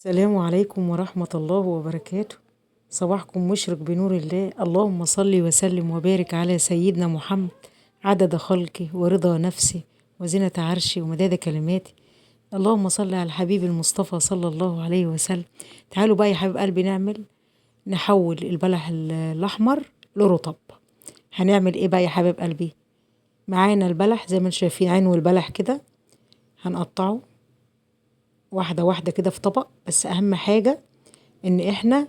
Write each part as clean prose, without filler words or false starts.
السلام عليكم ورحمة الله وبركاته. صباحكم مشرق بنور الله. اللهم صل وسلم وبارك على سيدنا محمد عدد خلقه ورضا نفسه وزنة عرشه ومداد كلماته. اللهم صل على الحبيب المصطفى صلى الله عليه وسلم. تعالوا بقى يا حبيب قلبي نحول البلح الأحمر لرطب. هنعمل ايه بقى يا حبيب قلبي؟ معانا البلح زي ما انتم شايفين، عينه البلح كده هنقطعه واحدة واحدة كده في طبق، بس أهم حاجة إن إحنا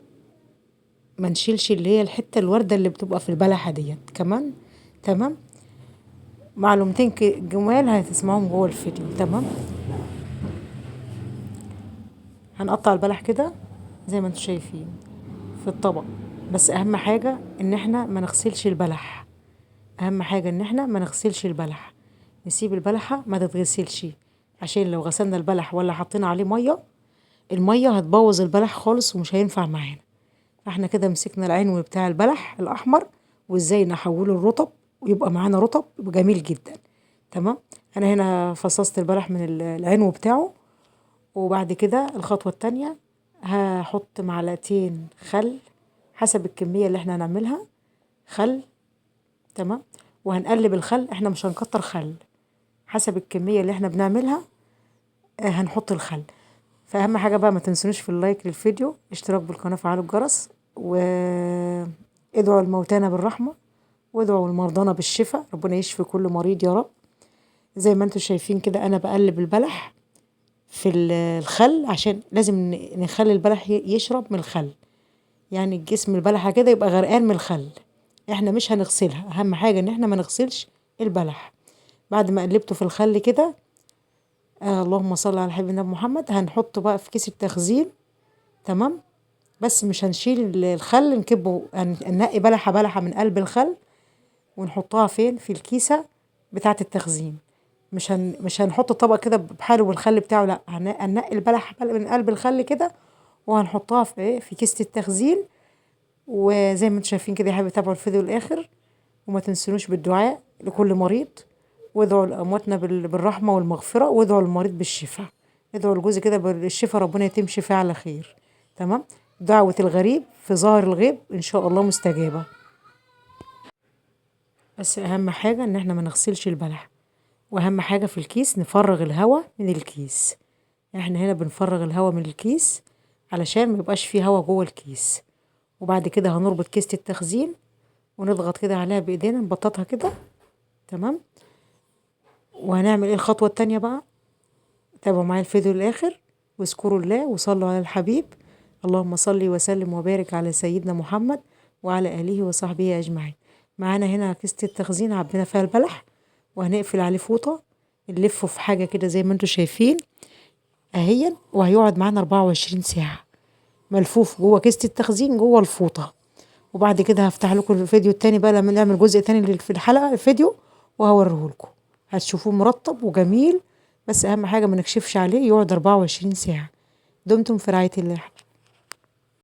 ما نشيلش اللي هي الحتة الوردة اللي بتبقى في البلحة ديت كمان. تمام. معلومتين جمال هتسمعوهم جوه الفيديو. تمام. هنقطع البلح كده زي ما انتم شايفين في الطبق، بس أهم حاجة إن إحنا ما نغسلش البلح. أهم حاجة إن إحنا ما نغسلش البلح، نسيب البلحة ما تتغسلش، عشان لو غسلنا البلح ولا حطينا عليه مية، المية هتبوظ البلح خالص ومش هينفع معانا. فاحنا كده مسكنا العنو بتاع البلح الأحمر وازاي نحوله لرطب ويبقى معانا رطب يبقى جميل جدا. تمام. انا هنا فصصت البلح من العنو بتاعه، وبعد كده الخطوة التانية هحط معلقتين خل حسب الكمية اللي احنا هنعملها. خل. تمام. وهنقلب الخل، احنا مش هنكتر خل، حسب الكمية اللي احنا بنعملها هنحط الخل. فأهم حاجة بقى ما تنسونوش في اللايك للفيديو، اشتراك بالقناة، فعلوا الجرس، وادعوا الموتانا بالرحمة، وادعوا المرضانا بالشفاء، ربنا يشفي كل مريض يا رب. زي ما انتم شايفين كده انا بقلب البلح في الخل، عشان لازم نخلي البلح يشرب من الخل، يعني جسم البلحة كده يبقى غرقان من الخل. احنا مش هنغسلها، اهم حاجة ان احنا ما نغسلش البلح. بعد ما قلبته في الخل كده اللهم صل على حبيبنا محمد، هنحطه بقى في كيس التخزين. تمام. بس مش هنشيل الخل، نكبه، ننقي بلحة بلحة من قلب الخل ونحطها فين؟ في الكيسة بتاعة التخزين. مش هنحط الطبق كده بحاله والخل بتاعه، لا، هننقي البلح من قلب الخل كده وهنحطها في في كيسة التخزين. وزي ما انتم شايفين كده يا حبايبي، تابعوا الفيديو للآخر، وما تنسونوش بالدعاء لكل مريض، وادعوا لأمواتنا بالرحمة والمغفرة، وادعوا للمريض بالشفاء. ادعوا لجوزي كده بالشفاء، ربنا يتم شفاء على خير. تمام. دعوة الغريب في ظاهر الغيب إن شاء الله مستجابة. بس أهم حاجة إن احنا ما نغسلش البلح، وأهم حاجة في الكيس نفرغ الهواء من الكيس. احنا هنا بنفرغ الهواء من الكيس علشان ما يبقاش فيه هواء جوه الكيس. وبعد كده هنربط كيسة التخزين ونضغط كده عليها بإيدينا، نبططها كده. تمام. وهنعمل ايه الخطوة التانية بقى؟ تابعوا معايا الفيديو للآخر، واذكروا الله وصلوا على الحبيب. اللهم صل وسلم وبارك على سيدنا محمد وعلى آله وصحبه أجمعين. معانا هنا كيسة التخزين عبينا فيها البلح، وهنقفل عليه فوطة، نلفه في حاجة كده زي ما انتم شايفين اهيا، وهيقعد معانا 24 ساعة ملفوف جوه كيسة التخزين جوه الفوطة. وبعد كده هفتح لكم الفيديو التاني بقى لما نعمل جزء تاني في الحلقة الفيديو، وهوريه لكم، هتشوفوه مرطب وجميل. بس اهم حاجة ما نكشفش عليه، يقعد 24 ساعة. دمتم في رعاية الله.